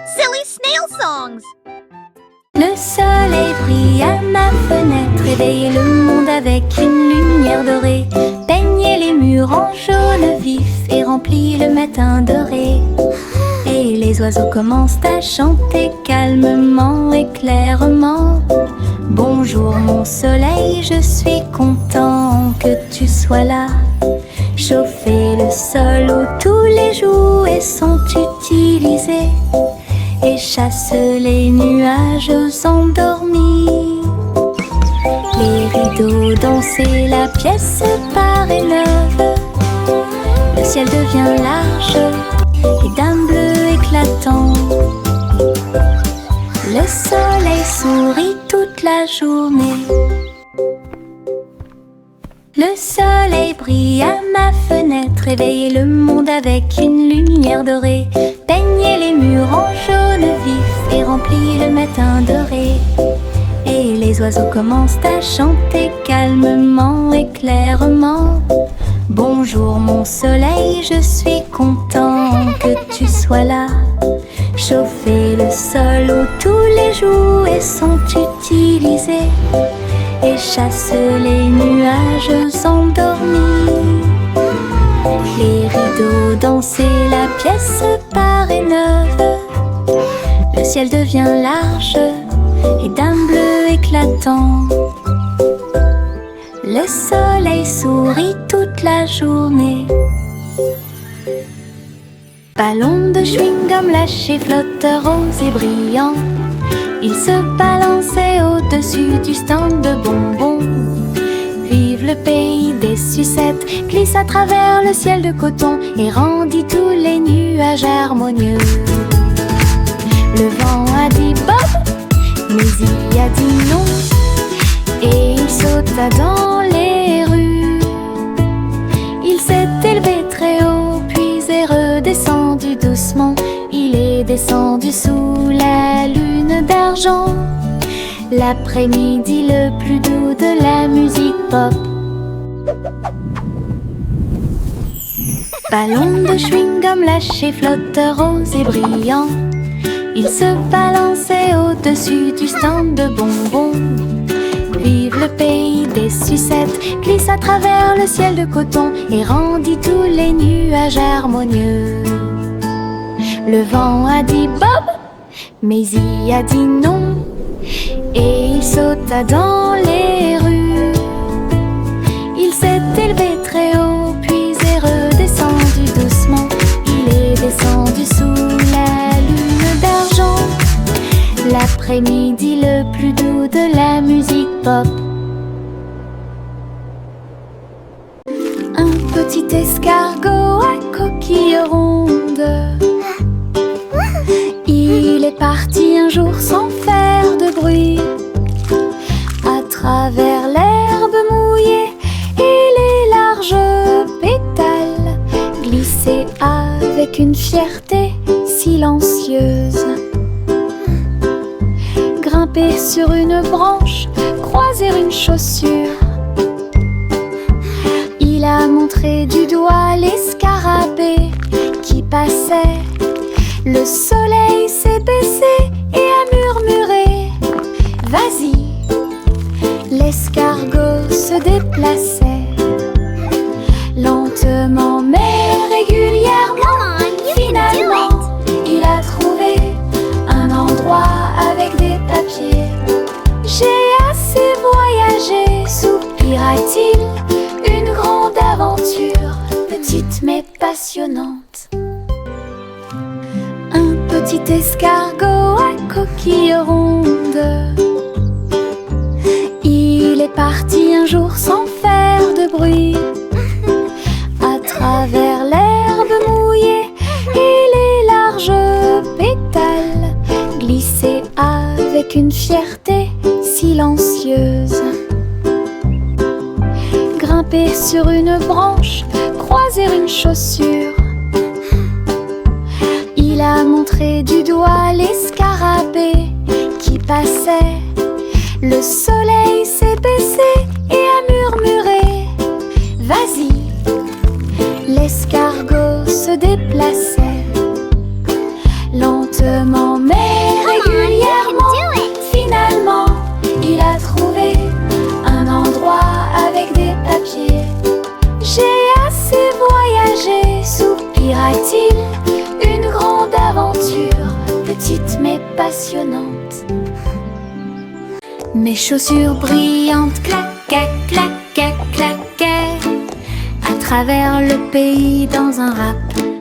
Silly snail songs! Le soleil brille à ma fenêtre, réveille le monde avec une lumière dorée. Peignez les murs en jaune vif et remplit le matin doré. Et les oiseaux commencent à chanter calmement et clairement. Bonjour mon soleil, je suis content que tu sois là. Chauffer le sol où tous les jouets sont utilisés et chasse les nuages endormis. Les rideaux dansent et la pièce paraît neuve. Le ciel devient large et d'un bleu éclatant. Le soleil sourit toute la journée. Le soleil brille à ma fenêtre, réveille le monde avec une lumière dorée. Peignez les murs en jaune vif et remplit le matin doré. Et les oiseaux commencent à chanter calmement et clairement. Bonjour mon soleil, je suis content que tu sois là. Chauffer le sol où tous les jouets sont utilisés et chasse les nuages endormis. Les rideaux dansent et la pièce paraît neuve. Le ciel devient large et d'un bleu éclatant. Le soleil sourit toute la journée. Ballon de chewing-gum lâché, flotteur rose et brillant. Il se balançait au-dessus du stand de bonbons. Vive le pays des sucettes, glisse à travers le ciel de coton et rendit tous les nuages harmonieux. Le vent a dit Bob, mais il a dit non. Et il sauta dans les rues. Il s'est élevé très haut, puis est redescendu doucement. Il est descendu sous la lune d'argent. L'après-midi le plus doux de la musique pop. Ballon de chewing-gum lâché, flotteur rose et brillant. Il se balançait au-dessus du stand de bonbons. Vive le pays des sucettes, glisse à travers le ciel de coton et rendit tous les nuages harmonieux. Le vent a dit Bob, mais il a dit non. Et il sauta dans les rues. Il s'est élevé très haut, puis est redescendu doucement. Il est descendu sous la lune d'argent. L'après-midi le plus doux de la musique pop. Un petit escargot à coquille ronde. Il est parti un jour sans faire de bruit, à travers l'herbe mouillée et les larges pétales, glisser avec une fierté silencieuse. Grimper sur une branche, croiser une chaussure. Il a montré du doigt les scarabées qui passaient. Le soleil s'est baissé et a murmuré Vas-y. L'escargot se déplaçait lentement mais régulièrement. Finalement, il a trouvé un endroit avec des papiers. J'ai assez voyagé, soupira-t-il. Une grande aventure, petite mais passionnante. Un petit escargot à coquille ronde. Il est parti un jour sans faire de bruit, à travers l'herbe mouillée et les larges pétales, glisser avec une fierté silencieuse. Grimper sur une branche, croiser une chaussure. Il a montré du doigt les scarabées qui passaient. Le soleil s'est baissé et a murmuré Vas-y. L'escargot se déplaçait lentement petite mais passionnante. Mes chaussures brillantes claquaient, claquaient, claquaient à travers le pays dans un rap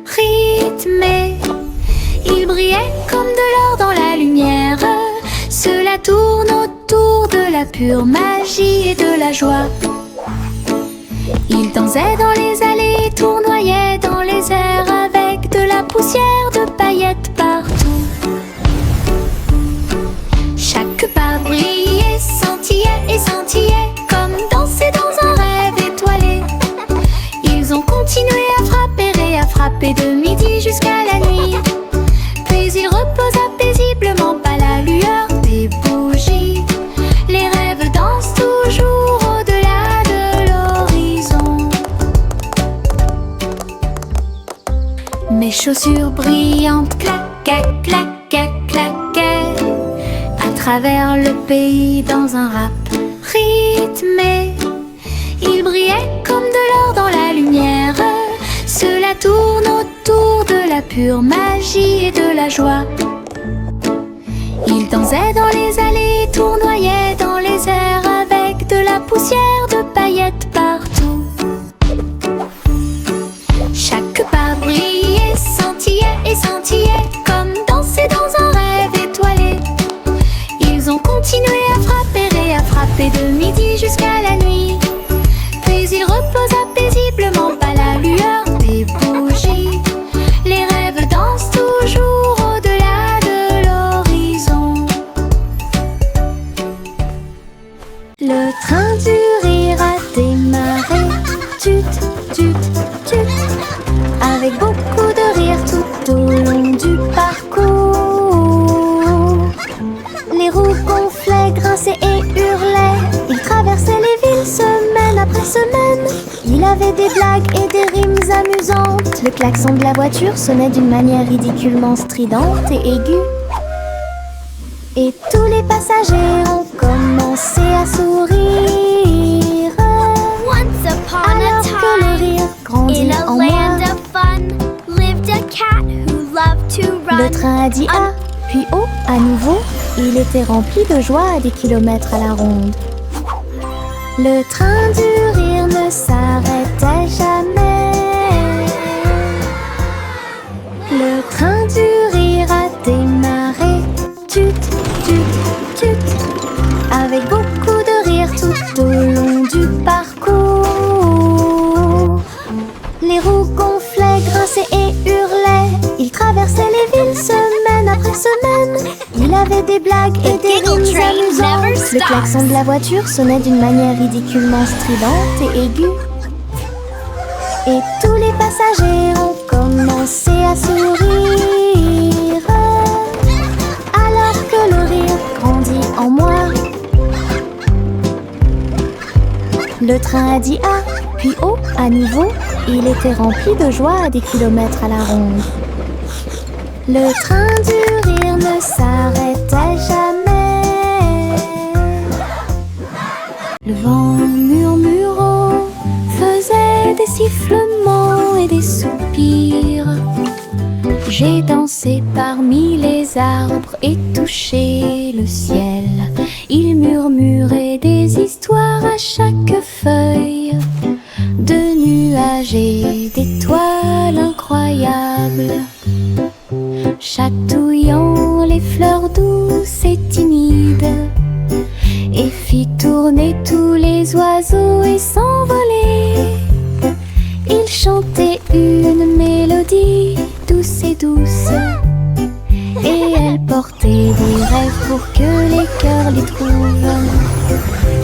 rythmé. Ils brillaient comme de l'or dans la lumière. Cela tourne autour de la pure magie et de la joie. Ils dansaient dans les allées, tournoyaient dans les airs avec de la poussière de paillettes partout. Chaque pas brillait, scintillait et scintillait comme danser dans un rêve étoilé. Ils ont continué à frapper et à frapper de midi jusqu'à la nuit. Puis ils reposaient paisiblement pas la lueur des bougies. Les rêves dansent toujours au-delà de l'horizon. Mes chaussures brillantes claquaient, claquaient, claquaient à travers le pays dans un rap rythmé. Ils brillaient comme de l'or dans la lumière. Cela tourne autour de la pure magie et de la joie. Ils dansaient dans les allées, tournoyaient dans les airs avec de la poussière de paillettes partout. Chaque pas brillait, scintillait et scintillait comme danser dans un rêve étoilé. Ils ont continué à frapper et à frapper de midi jusqu'à la nuit. Puis ils reposaient paisiblement pas la lueur des bougies. Les rêves dansent toujours au-delà de l'horizon. Le train du rire a démarré. Tut, tut, tut. Avec beaucoup de rire tout au long du parcours. Les roues gonflaient, grinçaient et hurlaient. Ils traversaient les villes semaine après semaine. Il avait des blagues et des rimes amusantes. Le klaxon de la voiture sonnait d'une manière ridiculement stridente et aiguë. Et tous les passagers ont commencé à sourire. Once upon Alors a que le time, rire grandit in a en moi. land of fun, lived a cat who loved to run. Le train a dit A, puis O à nouveau. Il était rempli de joie à des kilomètres à la ronde. Le train du rire ne s'arrêtait jamais. Le train du rire a démarré. Tut, tut, tut. Avec beaucoup de rire tout au long du parcours. Les roues gonflaient, grinçaient et hurlaient. Il traversait les villes semaine après semaine. Il avait des blagues et des giggle rimes train amusantes. never Le stops. klaxon de la voiture sonnait d'une manière ridiculement stridente et aiguë. Et tous les passagers ont commencé à sourire. Alors que le rire grandit en moi. Le train a dit A, puis O à nouveau. Il était rempli de joie à des kilomètres à la ronde. Le train du rire ne s'arrêtait jamais. Le vent murmurant faisait des sifflements et des soupirs. J'ai dansé parmi les arbres et touché le ciel. Il murmurait des histoires à chaque feuille, de nuages et d'étoiles incroyables, chatouillant les fleurs douces et timides, et fit tourner tous les oiseaux et s'envoler. Il chantait une mélodie douce et douce, et elle portait des rêves pour que les cœurs les trouvent.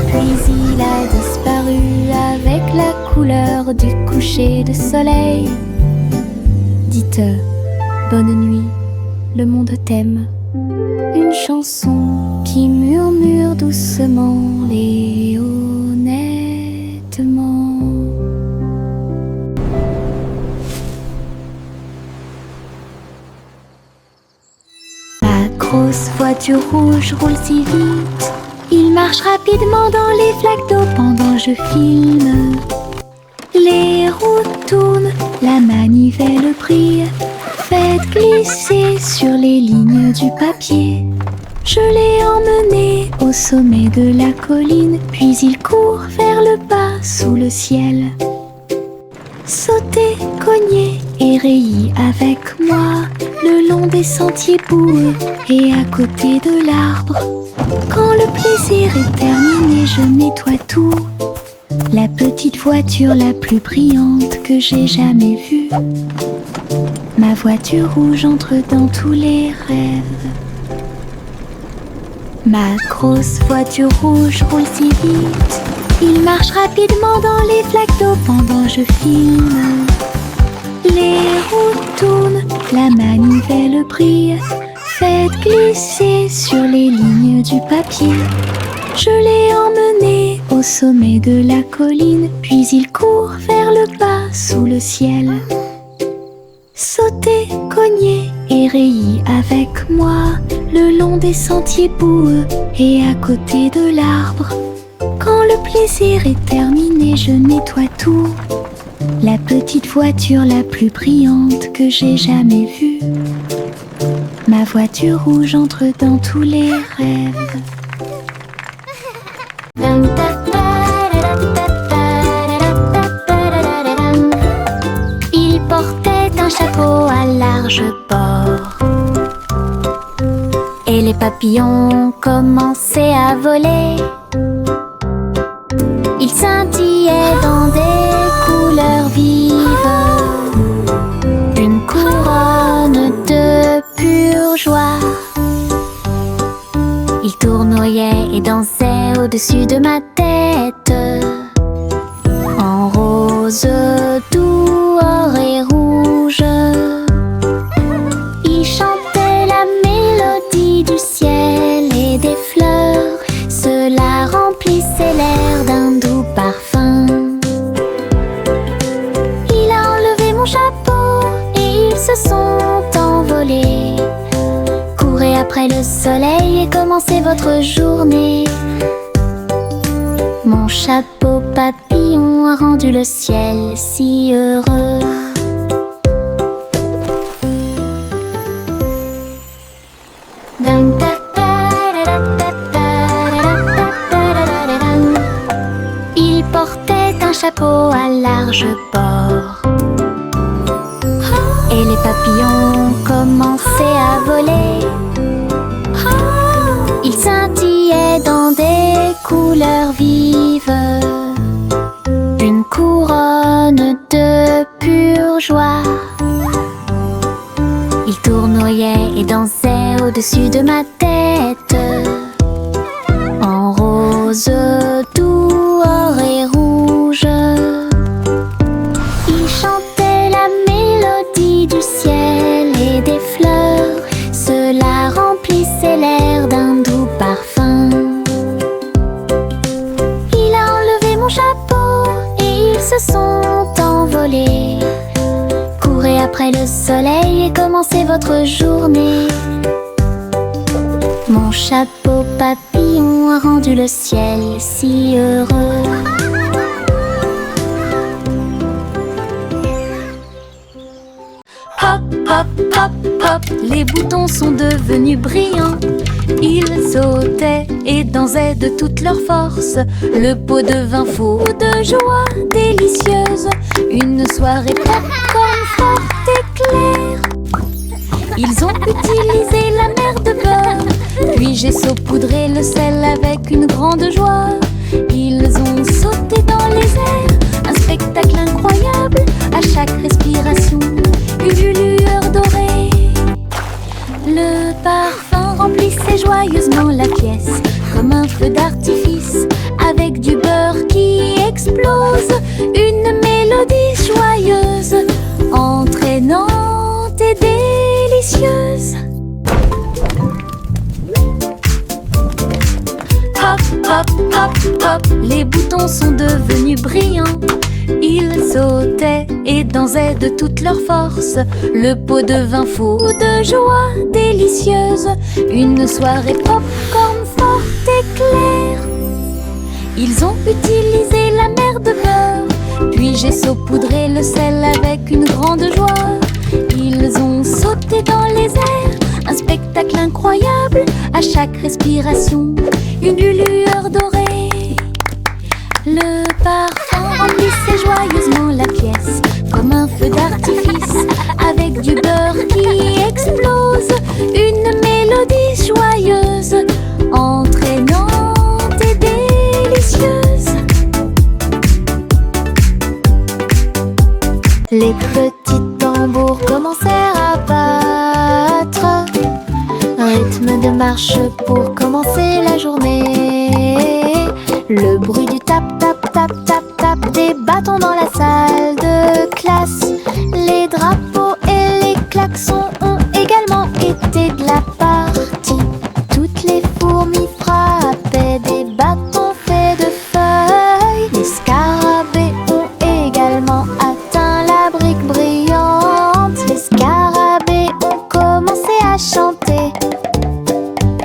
Puis il a disparu avec la couleur du coucher de soleil. Dites bonne nuit, le monde t'aime. Une chanson qui murmure doucement et honnêtement. La grosse voiture rouge roule si vite. Il marche rapidement dans les flaques d'eau pendant que je filme. Les roues tournent, la manivelle brille, fait Faites glisser sur les lignes du papier. Je l'ai emmené au sommet de la colline, puis il court vers le bas sous le ciel. Sautez, cognez et rayez avec moi le long des sentiers boueux et à côté de l'arbre. Quand le plaisir est terminé, je nettoie tout. La petite voiture la plus brillante que j'ai jamais vue. Ma voiture rouge entre dans tous les rêves. Ma grosse voiture rouge roule si vite. Il marche rapidement dans les flaques d'eau pendant que je filme. Les roues tournent, la manivelle brille. Faites glisser sur les lignes du papier. Je l'ai emmené au sommet de la colline, puis il court vers le bas sous le ciel. Sautez, cognez et rayez avec moi le long des sentiers boueux et à côté de l'arbre. Quand le plaisir est terminé, je nettoie tout. La petite voiture la plus brillante que j'ai jamais vue. Ma voiture rouge entre dans tous les rêves. Il portait un chapeau à large bord. Et les papillons commençaient à voler. Ils scintillaient dans des couleurs vives. Une couronne de pure joie. Ils tournoyaient et dansaient au-dessus de ma tête. En rose, doux, or et rouge. Ils chantaient la mélodie du ciel et des fleurs. Cela remplissait l'air d'un doux parfum. Il a enlevé mon chapeau et ils se sont envolés. Courez après le soleil et commencez votre journée. Mon chapeau papillon a rendu le ciel si heureux. Il portait un chapeau à large bord. Et les papillons commençaient à voler. Ils scintillaient dans des couleurs vives. Une couronne de pure joie. Ils tournoyaient et dansaient au-dessus de ma tête. En rose, doux, or et rouge. Ils chantaient la mélodie du ciel et des fleurs. Cela remplissait l'air d'un doux parfum. Il a enlevé mon chapeau et ils se sont envolés. Courez après le soleil et commencez votre journée. Mon chapeau papillon a rendu le ciel si heureux. Hop, hop, hop, hop, les boutons sont devenus brillants. Ils sautaient et dansaient de toute leur force. Le pot devint fou de joie délicieuse. Une soirée popcorn forte et claire. Ils ont utilisé la mer de beurre, puis j'ai saupoudré le sel avec une grande joie. Ils ont sauté dans les airs, un spectacle incroyable. À chaque respiration, une lueur dorée. Le parfum remplissait joyeusement la pièce, comme un feu d'artifice, avec du beurre qui explose. Une mélodie joyeuse, entraînante et délicieuse. Hop, hop, hop, hop, les boutons sont devenus brillants. Ils sautaient et dansaient de toute leur force. Le pot devint fou de joie délicieuse. Une soirée popcorn forte et claire. Ils ont utilisé la mer de beurre, puis j'ai saupoudré le sel avec une grande joie. Ils ont sauté incroyable à chaque respiration, une lueur dorée. Le parfum remplissait joyeusement la pièce, comme un feu d'artifice, avec du beurre qui explose, une mélodie joyeuse, entraînante et délicieuse. Les petits tambours commencèrent à battre, rythme de marche pour commencer la journée. Le bruit du tap tap tap tap tap des bâtons dans la salle de classe. Les drapeaux et les klaxons ont également été de la partie. Toutes les fourmis frappaient des bâtons faits de feuilles. Les scarabées ont également atteint la brique brillante. Les scarabées ont commencé à chanter.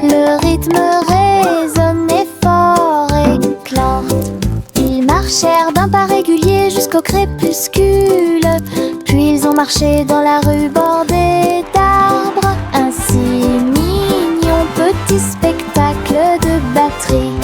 Le rythme résonnait fort et éclore. Ils marchèrent d'un pas régulier jusqu'au crépuscule. Puis ils ont marché dans la rue bordée d'arbres. Un si mignon petit spectacle de batterie.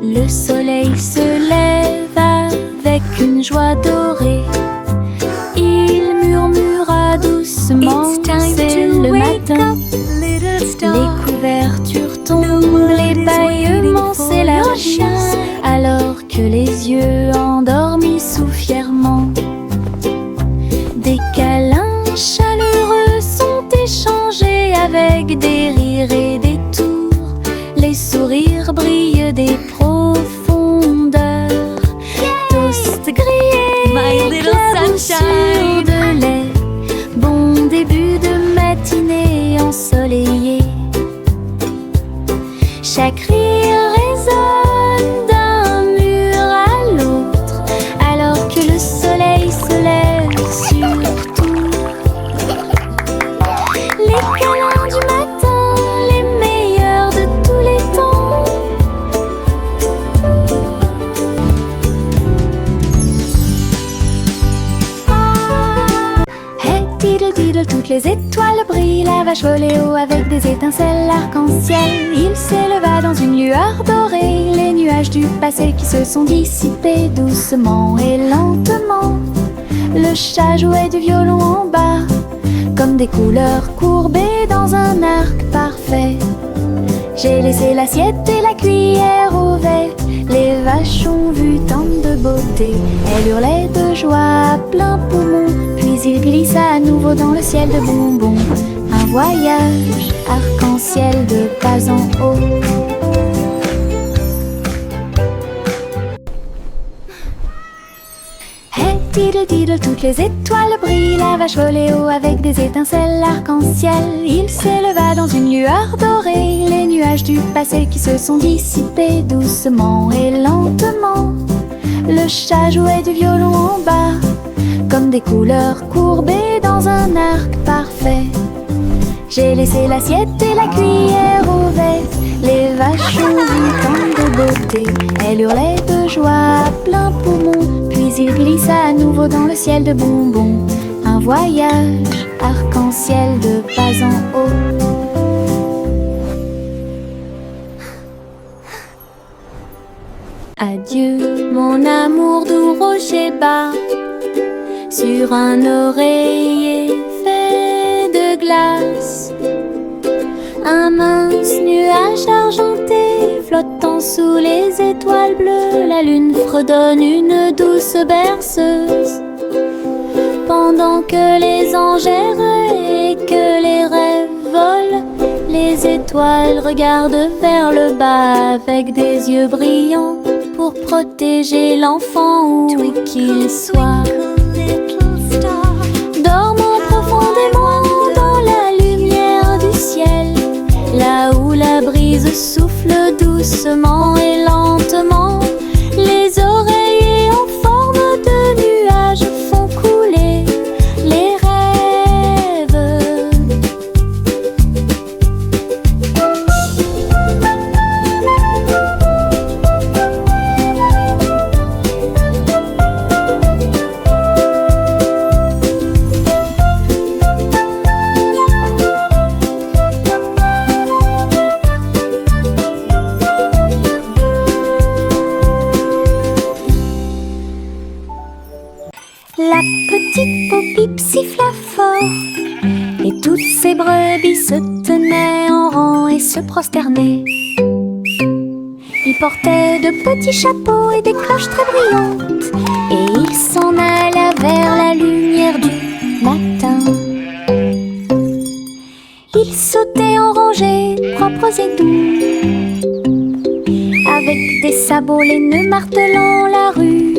Le soleil se lève avec une joie dorée. Il murmura doucement, c'est le matin. Les couvertures tombent, les bâillements s'élargissent, alors que les yeux endormis soufflent fièrement. Des câlins chaleureux sont échangés avec des rires et des tours. Les sourires brillent des profondeurs. Toast grillé, éclaboussure de lait, bon début de matinée ensoleillée. Chaque rire résonne d'un mur à l'autre, alors que le soleil se lève sur tout. Les câlins du matin, les meilleurs de tous les temps. Hey diddle diddle, toutes les étoiles brillent, la vache volait haut avec des étincelles arc-en-ciel. Il s'éleva dans une lueur dorée, les nuages du passé qui se sont dissipés doucement et lentement. Le chat jouait du violon en bas, comme des couleurs courbées dans un arc parfait. J'ai laissé l'assiette et la cuillère au verre. Les vaches ont vu tant de beauté. Elle hurlait de joie à plein poumon. Puis il glissa à nouveau dans le ciel de bonbons. Un voyage arc-en-ciel de pas en haut. Hey diddle diddle, toutes les étoiles brillent, la vache volait haut avec des étincelles arc-en-ciel. Il s'éleva dans une lueur dorée, les nuages du passé qui se sont dissipés doucement et lentement. Le chat jouait du violon en bas, comme des couleurs courbées dans un arc parfait. J'ai laissé l'assiette et la cuillère au verre. Les vaches ont vu tant de beauté. Elle hurlait de joie à plein poumon. Puis il glissa à nouveau dans le ciel de bonbons. Un voyage arc-en-ciel de pas en haut. Adieu mon amour doux rocher bas, sur un oreiller fait de glace. Un mince nuage argenté flottant sous les étoiles bleues. La lune fredonne une douce berceuse, pendant que les anges errent et que les rêves volent. Les étoiles regardent vers le bas avec des yeux brillants pour protéger l'enfant où qu'il soit. Dormant profondément dans la lumière du ciel, là où la brise souffle doucement et lentement. Les oreillers en forme de nuages font couler les rêves. Pop-Pip siffla fort, et toutes ces brebis se tenaient en rang et se prosternaient. Ils portaient de petits chapeaux et des cloches très brillantes, et ils s'en alla vers la lumière du matin. Ils sautaient en rangées propres et doux, avec des sabots laineux martelant la rue.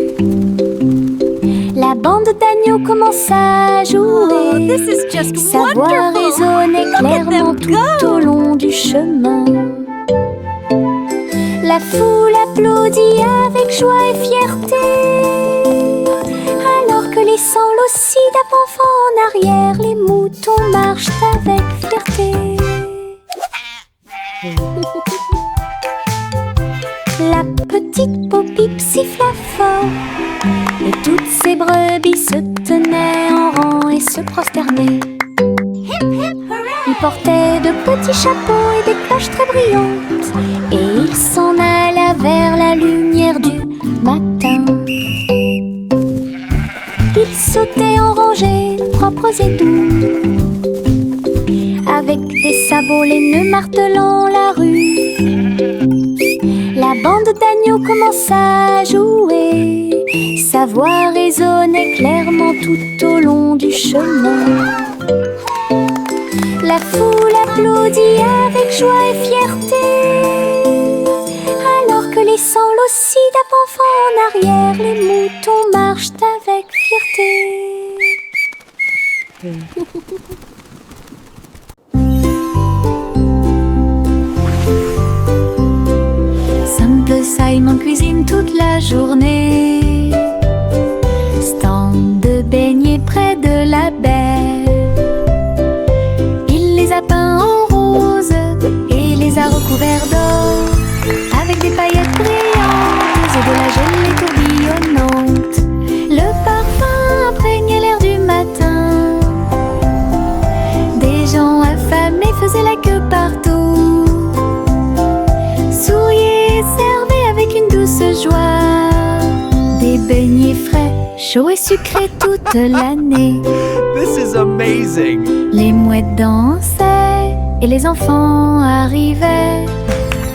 La bande d'agneaux commença à jouer. Sa voix résonnait clairement tout au long du chemin. La foule applaudit avec joie et fierté, alors que laissant l'ossie d'avant en arrière, les moutons marchent avec fierté. La petite Pop-Pip siffla fort, et toutes ces brebis se tenaient en rang et se prosternaient. Ils portaient de petits chapeaux et des cloches très brillantes, et ils s'en alla vers la lumière du matin. Ils sautaient en rangées propres et doux, avec des sabots laineux martelant la rue. La bande d'agneaux commença à jouer, sa voix résonnait clairement tout au long du chemin. La foule applaudit avec joie et fierté, alors que laissant l'ossie d'avant en arrière, les moutons marchent avec fierté. Simple Simon cuisine toute la journée, stand de beignets près de la baie. Il les a peints en rose et les a recouverts d'or, avec des paillettes brillantes et de la gelée tourbillonnante. Le parfum imprégnait l'air du matin. Des gens affamés faisaient la queue partout, souriaient et servaient avec une douce joie des beignets frais, chauds et sucrés toute l'année. This is amazing! Les mouettes dansaient et les enfants arrivaient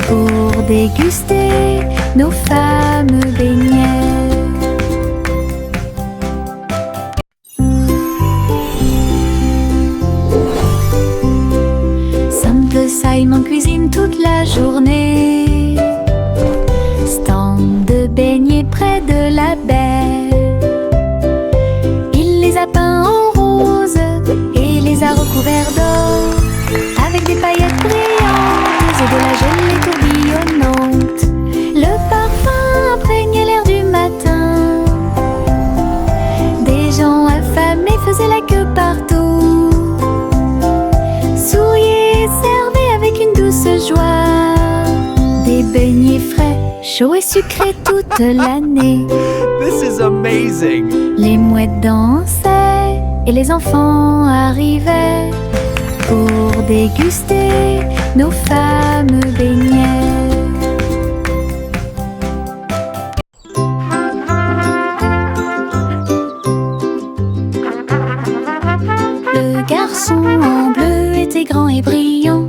pour déguster nos fameux beignets. Simple Simon cuisine toute la journée, stand de beignets près de la baie. Il les a peints en rose et les a recouverts d'or, avec des paillettes brillantes et de la gelée tourbillonnante. Le parfum imprégnait l'air du matin. Des gens affamés faisaient la queue partout, souriaient et servaient avec une douce joie des beignets frais, chauds et sucrés toute l'année. This is amazing! Les mouettes dansaient et les enfants arrivaient pour déguster nos fameux beignets. Le garçon en bleu était grand et brillant,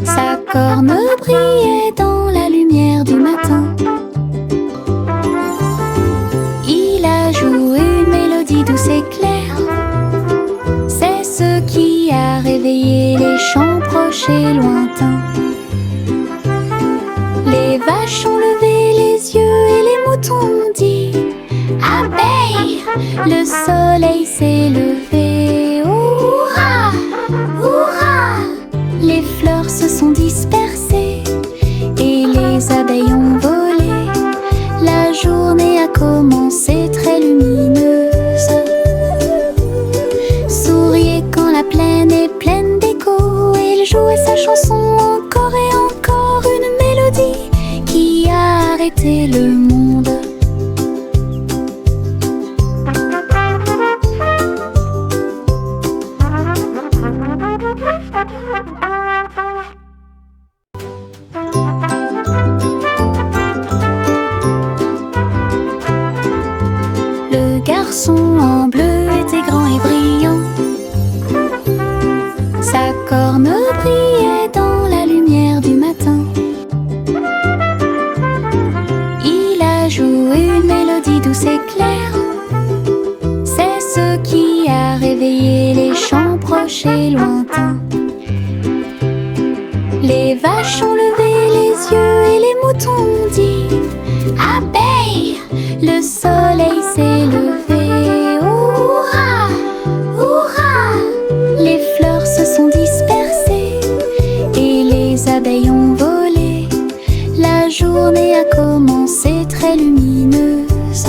sa corne brillait dans la lumière du matin. Il a joué une mélodie douce et claire, c'est ce qui a réveillé les champs proches et lointains. Les vaches ont levé les yeux et les moutons ont dit abeille, le soleil s'est levé, hurrah, hurrah. Les fleurs se sont dispersées et les abeilles ont volé. La journée a commencé très lumineuse. Souriez quand la plaine est pleine d'écho, et il jouait sa chanson encore et encore, une mélodie qui a arrêté le monde. Le garçon en cornes brillaient dans la lumière du matin. Il a joué une mélodie douce et claire. C'est ce qui a réveillé les chants proches et lointains. Les vaches ont levé les yeux et les moutons ont dit abeille, le soleil s'est levé. Hurrah, hurrah! Les fleurs se sont dispersées et les abeilles ont volé. La journée a commencé très lumineuse.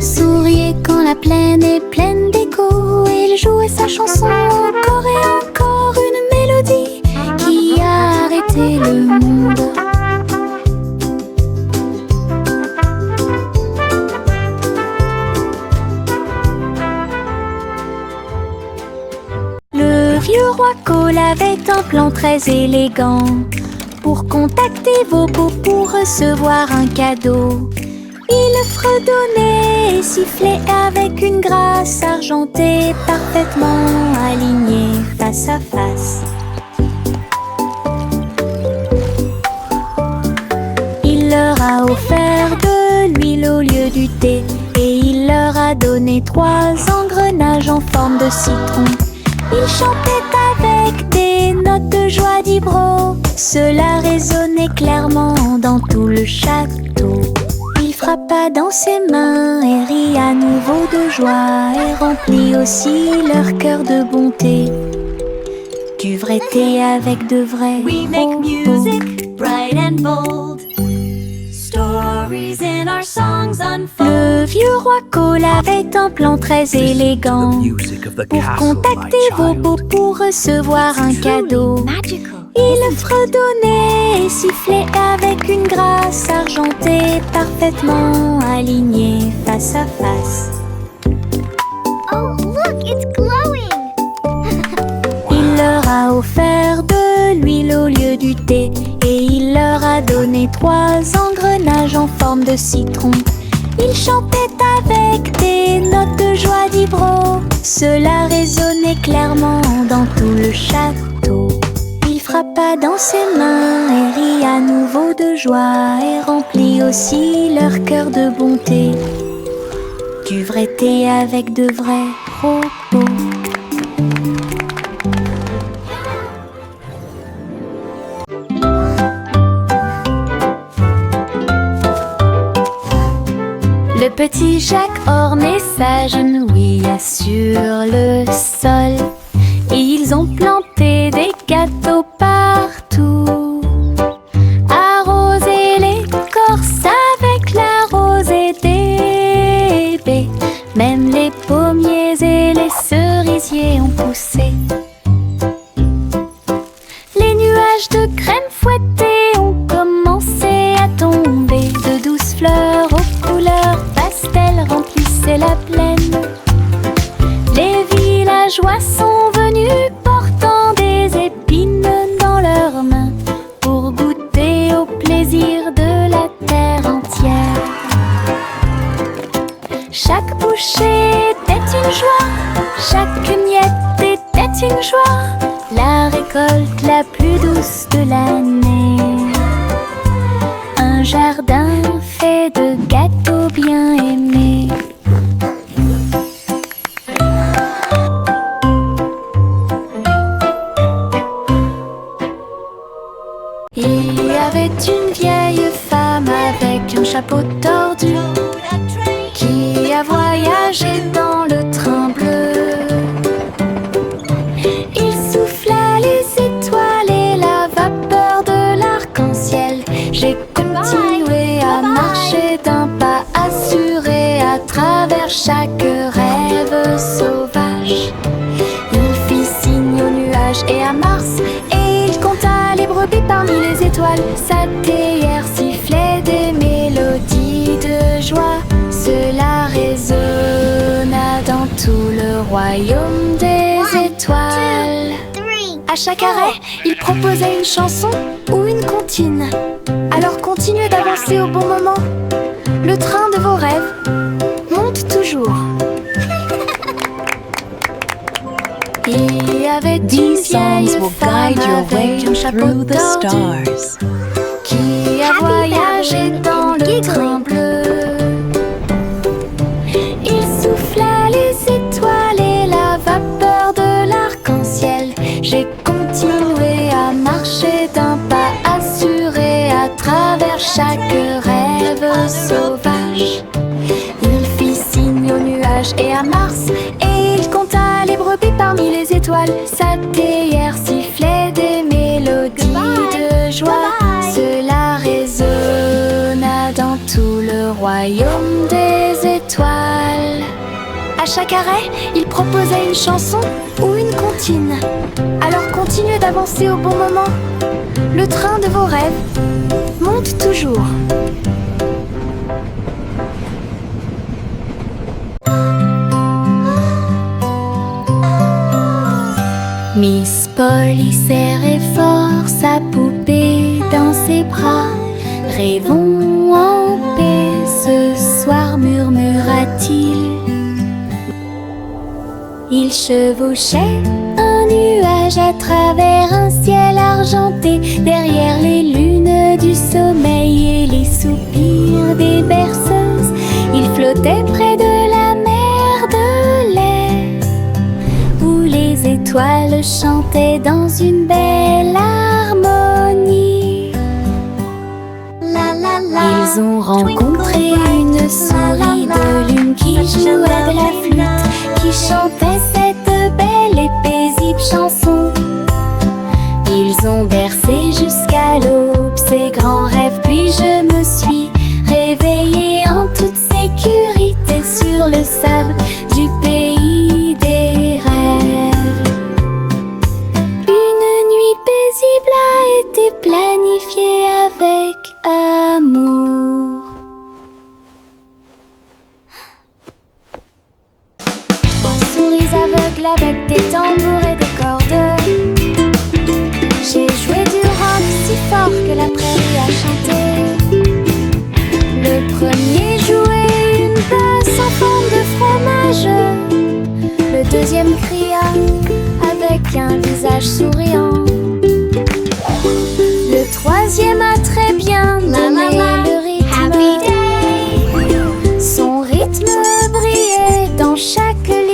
Souriez quand la plaine est pleine d'écho. Il jouait sa chanson encore et encore, une mélodie qui a arrêté le monde. Le vieux roi Cole avait un plan très élégant pour contacter vos beaux pour recevoir un cadeau. Il fredonnait et sifflait avec une grâce argentée, parfaitement alignée face à face. Il leur a offert de l'huile au lieu du thé et il leur a donné 3 engrenages en forme de citron. Il chantait avec des notes de joie d'Ibro. Cela résonnait clairement dans tout le château. Il frappa dans ses mains et rit à nouveau de joie et remplit aussi leur cœur de bonté. Du vrai thé avec de vrais We make propos. music bright and bold. Stories in our songs unfold. Le vieux roi Cole avait un plan très élégant pour contacter vos beaux pour recevoir un cadeau. Il fredonnait et sifflait avec une grâce argentée, parfaitement alignée face à face. Oh, look, it's glowing! Il leur a offert de l'huile au lieu du thé et il leur a donné 3 engrenages en forme de citron. Il chantait avec des notes de joie d'Ibro. Cela résonnait clairement dans tout le château. Il frappa dans ses mains et rit à nouveau de joie et remplit aussi leur cœur de bonté. Du vrai thé avec de vrais propos. Le petit Jacques ornait s'agenouilla sur le sol et ils ont planté des gâteaux partout. Arrosé l'écorce avec la rosée des baies. Même les pommiers et les cerisiers ont poussé. Les nuages de crème fouettée ont commencé à tomber. De douces fleurs aux couleurs pastel remplissaient la plaine. Les villageois sont venus portant des épines dans leurs mains pour goûter au plaisir de la terre entière. Chaque bouchée était une joie, chaque miette était une joie, la récolte la plus douce de l'année. Un jardin fait de gâteaux bien aimés. Il y avait une vieille femme avec un chapeau tordu qui a voyagé dans le train bleu. Il souffla les étoiles et la vapeur de l'arc-en-ciel. J'ai continué à marcher d'un pas assuré à travers chaque rêve sauvage. Il fit signe aux nuages et à Mars et il compta les brebis parmi les étoiles. Sa théière sifflait des mélodies de joie. Cela résonna dans tout le royaume des étoiles. À chaque arrêt, il proposait une chanson ou une comptine. Alors continuez d'avancer au bon moment. Le train de vos rêves monte toujours. Il y avait These songs will guide your way avec un chapeau through the tordu stars. qui a Happy voyagé Valley dans le Giggling. train bleu. Il souffla les étoiles et la vapeur de l'arc-en-ciel. J'ai continué à marcher d'un pas assuré à travers chaque rêve sauvage. Il fit signe aux nuages et à Mars, et il compta les brebis parmi les étoiles. Sa théière sifflait des mélodies de joie. Goodbye. Cela résonna dans tout le royaume des étoiles. À chaque arrêt, il proposait une chanson ou une comptine. Alors continuez d'avancer au bon moment. Le train de vos rêves monte toujours. Miss Polly serrait fort sa poupée dans ses bras. Rêvons en paix ce soir, murmura-t-il. Il chevauchait un nuage à travers un ciel argenté, derrière les lunes du sommeil et les soupirs des berceuses. Il flottait près de la mer de lait, où les étoiles chantaient dans une belle harmonie. Ils ont rencontré une souris de lune qui jouait de la flûte, qui chantait cette belle et paisible chanson. Ils ont bercé jusqu'à l'aube ces grands rêves, puis je me suis réveillée en toute sécurité sur le sable du pays des rêves. Une nuit paisible a été planifiée avec amour. Souris aveugles avec des tambours et des cordes. J'ai joué du rock si fort que la prairie a chanté. Le premier jouait une basse en forme de fromage. Le deuxième cria avec un visage souriant. Le troisième a très bien donné le rythme. Son rythme brillait dans chaque ligne.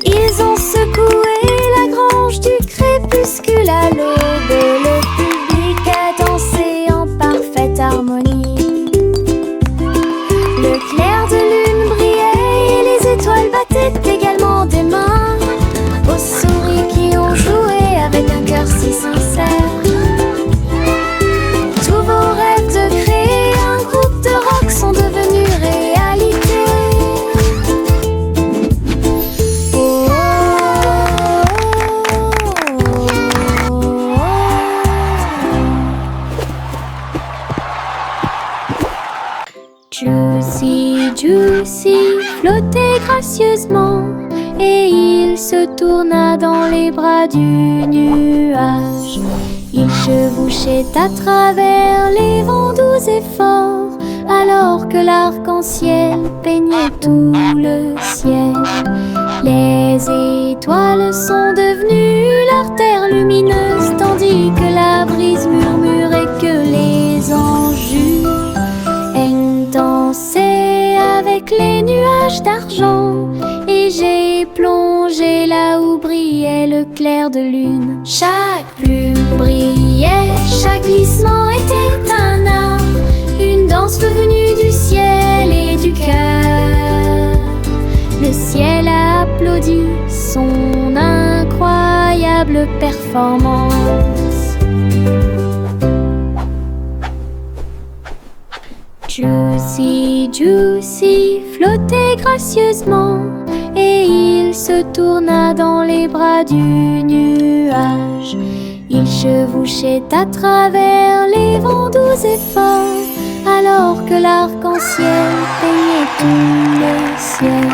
Ils ont secoué la grange du crépuscule à l'aube, et le public a dansé en parfaite harmonie. Le clair de lune brillait et les étoiles battaient également des mains aux souris qui ont joué avec un cœur si sincère. Tous vos rêves de créer un groupe de rock sont devenus réalité. Oh, Juicy, Juicy flottait gracieusement, et il se tourna dans les bras du nuage. Il chevauchait à travers les vents doux et forts, alors que l'arc-en-ciel peignait tout le ciel. Les étoiles sont devenues l'artère lumineuse, tandis que la brise murmurait que les anges dansaient avec les nuages d'argent. Et j'ai plongé là où brillait le clair de lune. Chaque plume brillait, chaque glissement était un art, une danse venue du ciel et du cœur. Le ciel a applaudi son incroyable performance. Juicy, Juicy flottait gracieusement, et il se tourna dans les bras du nuage. Il chevauchait à travers les vents doux et forts, alors que l'arc-en-ciel peignait tout le ciel.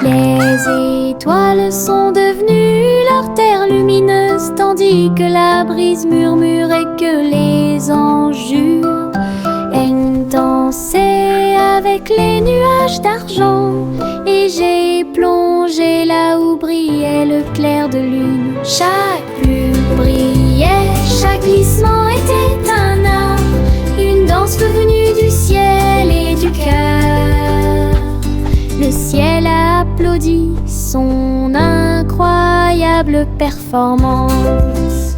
Les étoiles sont devenues l'artère lumineuse, tandis que la brise murmurait que les anges dansaient avec les nuages d'argent. Et j'ai plongé était le clair de lune. Chaque plume brillait, chaque glissement était un art, une danse venue du ciel et du cœur. Le ciel a applaudi son incroyable performance.